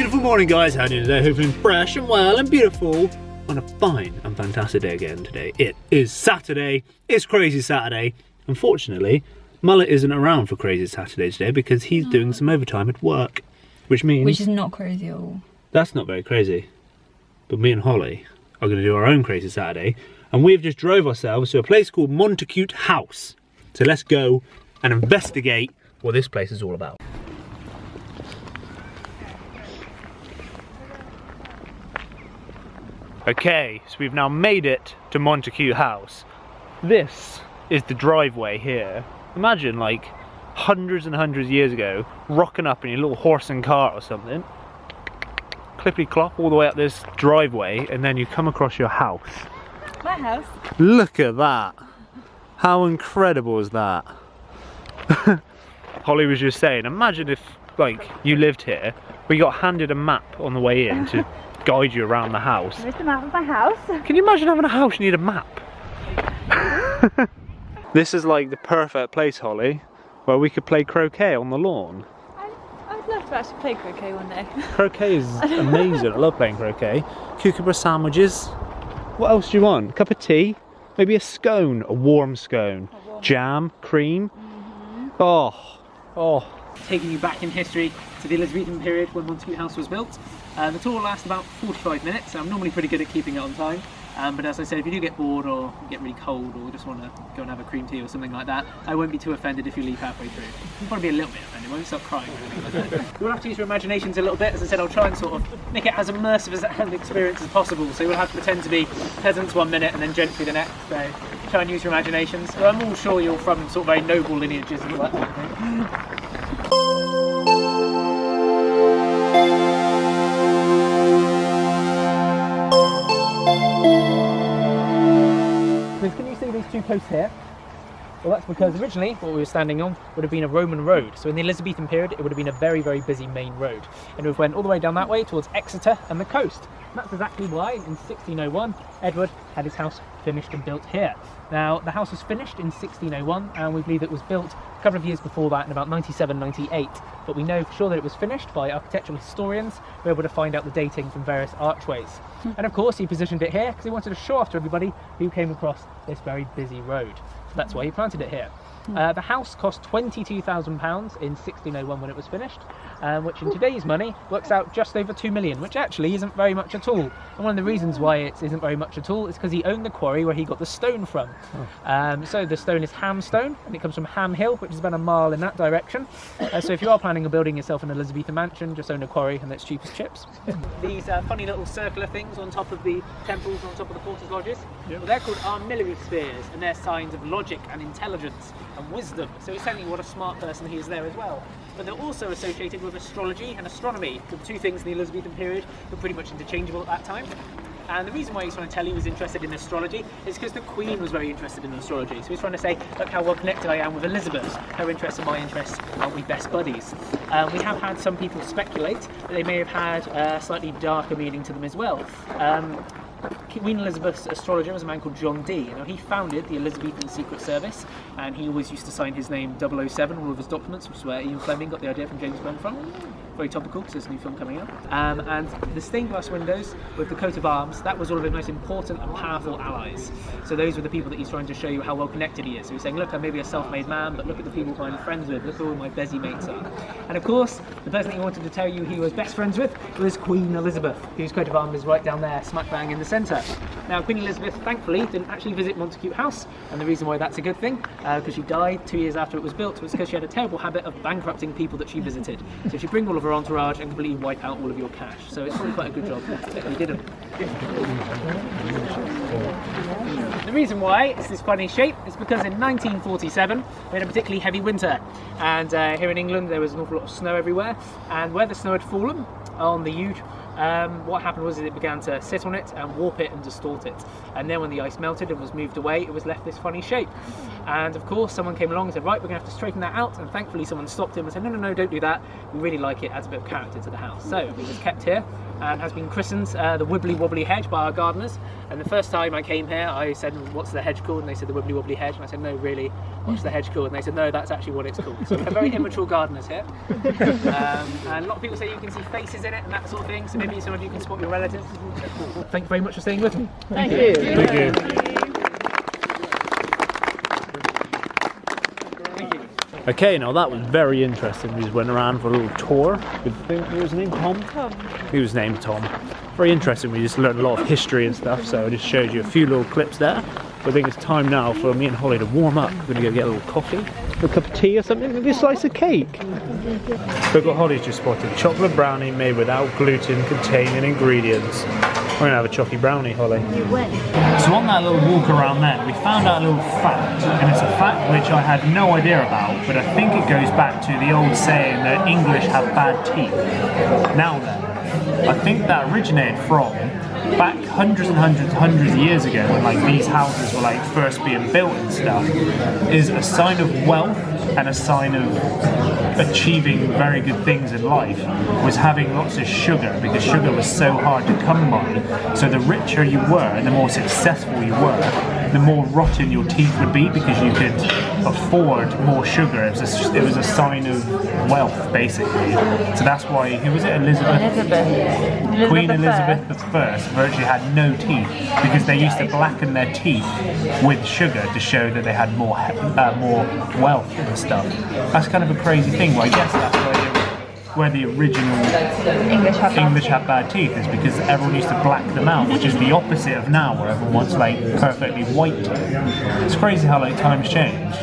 Beautiful morning, guys. How are you doing today? Hopefully fresh and well and beautiful on a fine and fantastic day again today. It is Saturday. It's Crazy Saturday. Unfortunately, Mullet isn't around for Crazy Saturday today because he's doing some overtime at work, which means... Which is not crazy at all. That's not very crazy. But me and Holly are going to do our own Crazy Saturday, and we've just drove ourselves to a place called Montacute House. So let's go and investigate what this place is all about. Okay, so we've now made it to Montacute House. This is the driveway here. Imagine like hundreds and hundreds of years ago, rocking up in your little horse and cart or something, clippity clop all the way up this driveway, and then you come across your house. My house. Look at that. How incredible is that? Holly was just saying, imagine if like you lived here, we got handed a map on the way in to guide you around the house. There's the map of my house. Can you imagine having a house you need a map? This is like the perfect place, Holly, where we could play croquet on the lawn. I'd love to actually play croquet one day. Croquet is amazing. I love playing croquet. Cucumber sandwiches. What else do you want? A cup of tea? Maybe a scone, a warm scone. Jam, cream. Oh. Taking you back in history to the Elizabethan period when Montacute House was built. The tour will last about 45 minutes. I'm normally pretty good at keeping it on time, but as I said, if you do get bored or get really cold or just want to go and have a cream tea or something like that, I won't be too offended if you leave halfway through. You'll probably be a little bit offended, won't stop crying or anything like that. You'll have to use your imaginations a little bit. As I said, I'll try and sort of make it as immersive as an experience as possible, so you'll have to pretend to be peasants 1 minute and then gentry the next, so try and use your imaginations. So I'm all sure you're from sort of very noble lineages and all that sort of thing. Can you see these two posts here? Well, that's because originally what we were standing on would have been a Roman road. So in the Elizabethan period, it would have been a very, very busy main road. And it went all the way down that way towards Exeter and the coast. And that's exactly why in 1601, Edward had his house finished and built here. Now, the house was finished in 1601, and we believe it was built a couple of years before that in about 97, 98. But we know for sure that it was finished by architectural historians who were able to find out the dating from various archways. And of course, he positioned it here because he wanted to show off to everybody who came across this very busy road. So that's why he planted it here. The house cost £22,000 in 1601 when it was finished, which in today's money works out just over 2 million, which actually isn't very much at all. And one of the reasons why it isn't very much at all is because he owned the quarry where he got the stone from. So the stone is Ham stone, and it comes from Ham Hill, which is about a mile in that direction. So if you are planning on building yourself an Elizabethan mansion, just own a quarry and it's cheap as chips. These funny little circular things on top of the temples, on top of the porters' lodges, well, they're called armillary spheres, and they're signs of logic and intelligence and wisdom. So he's telling you what a smart person he is there as well. But they're also associated with astrology and astronomy, the two things in the Elizabethan period were pretty much interchangeable at that time. And the reason why he's trying to tell you he was interested in astrology is because the Queen was very interested in astrology. So he's trying to say, look how well connected I am with Elizabeth. Her interests and my interests, aren't we best buddies? We have had some people speculate that they may have had a slightly darker meaning to them as well. Queen Elizabeth's astrologer was a man called John Dee. Now, he founded the Elizabethan Secret Service, and he always used to sign his name 007 on all of his documents, which is where Ian Fleming got the idea from James Bond from. Very topical because there's a new film coming out. And the stained glass windows with the coat of arms, that was all of his most important and powerful allies. So those were the people that he's trying to show you how well connected he is. So he's saying, look, I'm maybe a self-made man, but look at the people I'm friends with, look who all my busy mates are. And of course, the person that he wanted to tell you he was best friends with was Queen Elizabeth, whose coat of arms is right down there, smack bang in the centre. Now, Queen Elizabeth, thankfully, didn't actually visit Montacute House, and the reason why that's a good thing, because she died 2 years after it was built, was because she had a terrible habit of bankrupting people that she visited. So she'd bring all of her entourage and completely wipe out all of your cash. So it's probably quite a good job that he didn't. The reason why it's this funny shape is because in 1947 we had a particularly heavy winter, and here in England there was an awful lot of snow everywhere, and where the snow had fallen on the Uge, what happened was it began to sit on it and warp it and distort it, and then when the ice melted and was moved away, it was left this funny shape. And of course someone came along and said, right, we're going to have to straighten that out, and thankfully someone stopped him and said, no, don't do that, we really like it, adds a bit of character to the house. So it was kept here, and has been christened the Wibbly Wobbly Hedge by our gardeners. And the first time I came here, I said, what's the hedge called? And they said the Wibbly Wobbly Hedge. And I said, no, really, what's the hedge called? And they said, no, that's actually what it's called. So we're very immature gardeners here. And a lot of people say you can see faces in it and that sort of thing. So maybe some of you can spot your relatives. Thank you very much for staying with me. Thank you. Thank you. Okay, now that was very interesting. We just went around for a little tour with, what was his name, Tom? Tom. He was named Tom. Very interesting. We just learned a lot of history and stuff, so I just showed you a few little clips there. But I think it's time now for me and Holly to warm up. We're gonna go get a little coffee, a cup of tea or something, maybe a slice of cake. Look what Holly's just spotted. Chocolate brownie made without gluten containing ingredients. We're gonna have a chocky brownie, Holly. You win. So on that little walk around there, we found out a little fact, and it's a fact which I had no idea about, but I think it goes back to the old saying that English have bad teeth. Now then, I think that originated from back hundreds of years ago, when like these houses were like first being built and stuff, is a sign of wealth and a sign of achieving very good things in life was having lots of sugar, because sugar was so hard to come by. So the richer you were and the more successful you were, the more rotten your teeth would be, because you could afford more sugar. It was a sign of wealth, basically. So that's why, who was it, Elizabeth? Queen Elizabeth I virtually had no teeth, because they used to blacken their teeth with sugar to show that they had more wealth and stuff. That's kind of a crazy thing, but I guess that's where the original English have bad teeth, is because everyone used to black them out, which is the opposite of now, where everyone wants like perfectly white teeth. It's crazy how like times change.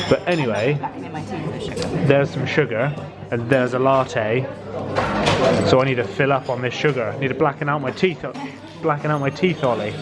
But anyway, there's some sugar and there's a latte. So I need to fill up on this sugar. I need to blacken out my teeth. Blacken out my teeth, Ollie.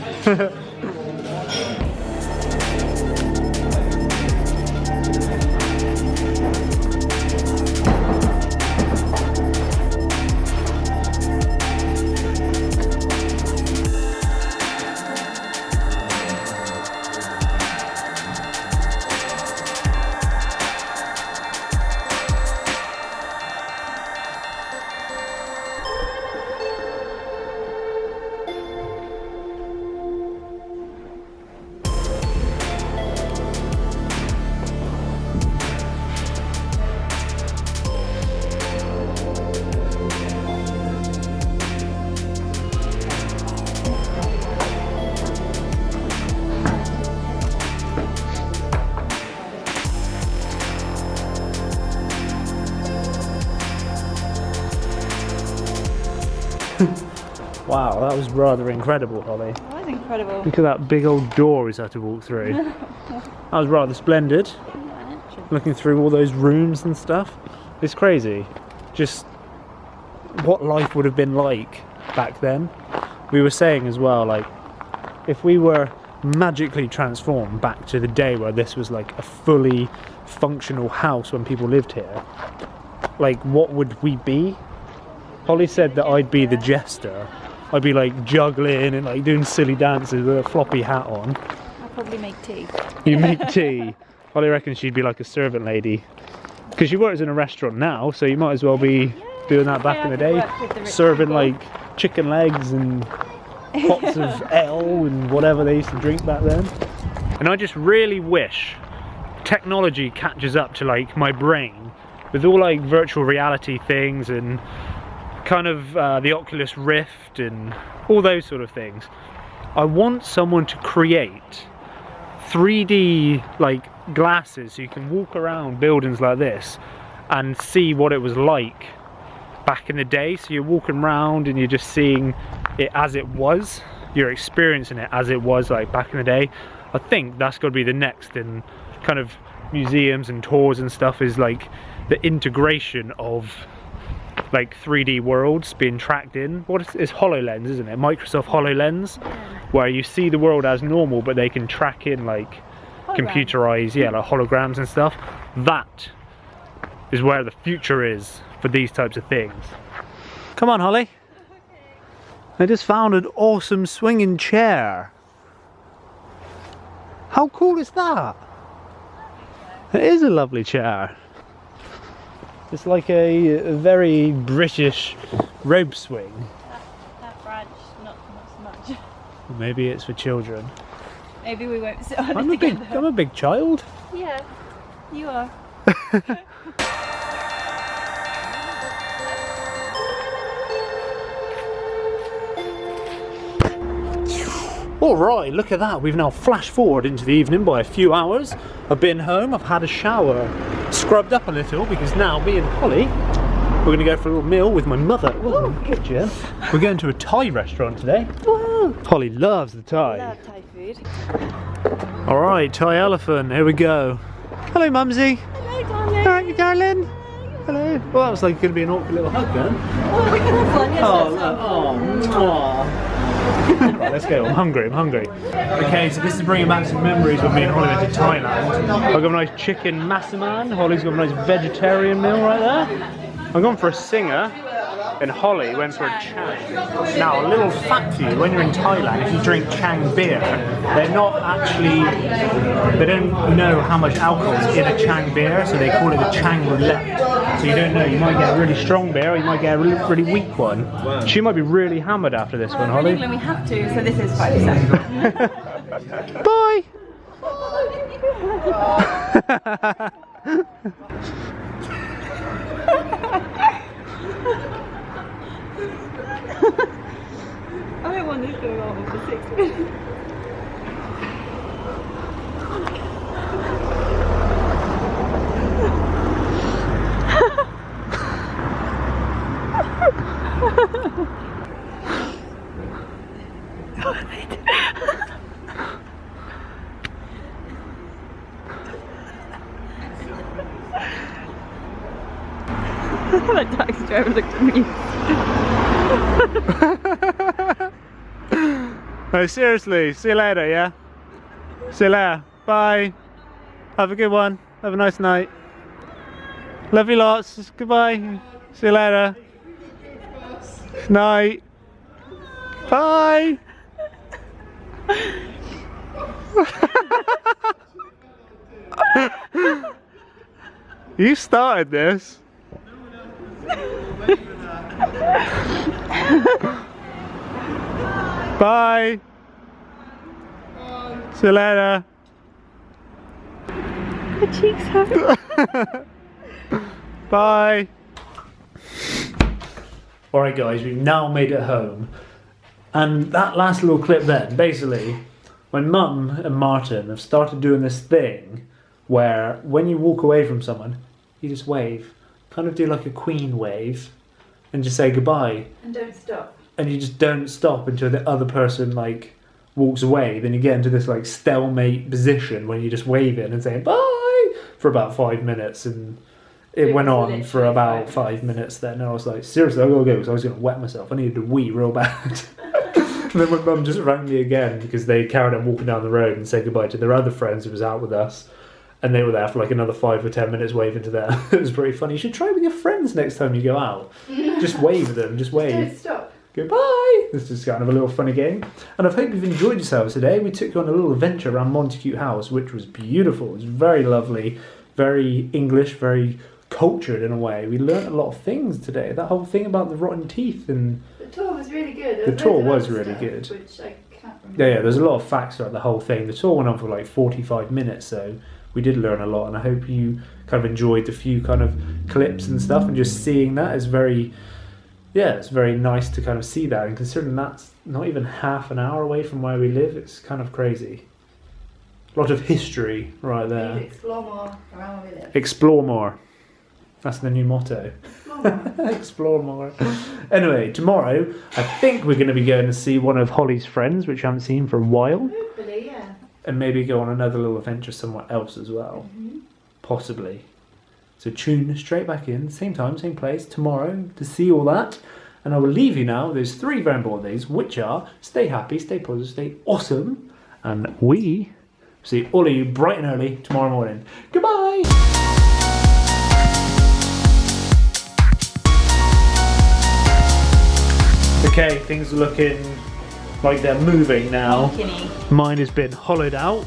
Wow, that was rather incredible, Holly. That was incredible. Look at that big old door we had to walk through. That was rather splendid. Looking through all those rooms and stuff. It's crazy. Just what life would have been like back then. We were saying as well, like, if we were magically transformed back to the day where this was like a fully functional house when people lived here, like, what would we be? Holly said that I'd be the jester. I'd be like juggling and like doing silly dances with a floppy hat on. I'll probably make tea. You make tea. Holly reckons she'd be like a servant lady. Because she works in a restaurant now, so you might as well be doing that back in the day. Serving like chicken legs and pots of ale and whatever they used to drink back then. And I just really wish technology catches up to like my brain with all like virtual reality things and kind of the Oculus Rift and all those sort of things. I want someone to create 3D like glasses so you can walk around buildings like this and see what it was like back in the day. So you're walking around and you're just seeing it as it was, you're experiencing it as it was like back in the day. I think that's got to be the next in kind of museums and tours and stuff, is like the integration of like 3D worlds being tracked in. What is HoloLens, isn't it? Microsoft HoloLens, where you see the world as normal but they can track in like computerized, yeah, like holograms and stuff. That is where the future is for these types of things. Come on, Holly. I just found an awesome swinging chair. How cool is that? It is a lovely chair. It's like a very British rope swing. Or maybe it's for children. Maybe we won't sit on I'm it a big, together. I'm a big child. Yeah, you are. Alright, look at that. We've now flashed forward into the evening by a few hours. I've been home, I've had a shower, scrubbed up a little because now me and Holly, we're going to go for a little meal with my mother. Oh, good, Jen. We're going to a Thai restaurant today. Woo! Holly loves the Thai. I love Thai food. Alright, Thai elephant, here we go. Hello, Mumsy. Hello, darling. Alright, darling. Hello. Well, that was like going to be an awkward little hug then. Oh, we can have one. Yes, Oh, let's look. have one. Right, let's go. I'm hungry. Okay, so this is bringing back some memories when me and Holly went to Thailand. I've got a nice chicken massaman. Holly's got a nice vegetarian meal right there. I've gone for a singer, and Holly went for a chang. Now, a little fact for you: when you're in Thailand, if you drink chang beer, they're not actually, they don't know how much alcohol is in a chang beer, so they call it a chang roulette. So you don't know, you might get a really strong beer or you might get a really weak one. Wow. She might be really hammered after this one, Holly. In England we have to, so this is 5%. Bye! I want this to go on for 6 minutes. That taxi driver looked at me. No, seriously, see you later, yeah? See you later. Bye. Have a good one. Have a nice night. Love you lots. Goodbye. See you later. Night. Bye. You started this. Bye. See you later. My cheeks hurt. Bye. Alright guys, we've now made it home. And that last little clip then, basically, my mum and Martin have started doing this thing where when you walk away from someone, you just wave. Kind of do like a queen wave and just say goodbye. And don't stop. And you just don't stop until the other person like walks away. Then you get into this like stalemate position when you just wave in and saying bye for about 5 minutes, and it went on for about 5 minutes then. And I was like, seriously, I gotta go because I was gonna wet myself. I needed to wee real bad. And then my mum just rang me again because they carried on walking down the road and said goodbye to their other friends who was out with us. And they were there for like another 5 or 10 minutes waving to them. It was pretty funny. You should try it with your friends next time you go out. Just wave at them, just wave. Don't stop. Goodbye! This is kind of a little funny game. And I hope you've enjoyed yourselves today. We took you on a little adventure around Montacute House, which was beautiful. It was very lovely, very English, very cultured in a way. We learnt a lot of things today. That whole thing about the rotten teeth and... The tour was really good. The tour was really good. Which I can't remember. Yeah, there's a lot of facts throughout the whole thing. The tour went on for like 45 minutes, so we did learn a lot, and I hope you kind of enjoyed the few kind of clips and stuff, and just seeing that is very, yeah, it's very nice to kind of see that, and considering that's not even half an hour away from where we live, it's kind of crazy. A lot of history right there. Please explore more around where we live. Explore more. That's the new motto. Explore more. Anyway, tomorrow I think we're going to be going to see one of Holly's friends, which I haven't seen for a while. Hopefully, yeah. And maybe go on another little adventure somewhere else as well. Possibly. So tune straight back in, same time, same place, tomorrow to see all that. And I will leave you now. There's 3 very important things, which are stay happy, stay positive, stay awesome. And we see all of you bright and early tomorrow morning. Goodbye! Okay, things are looking like they're moving now. Kinny. Mine has been hollowed out.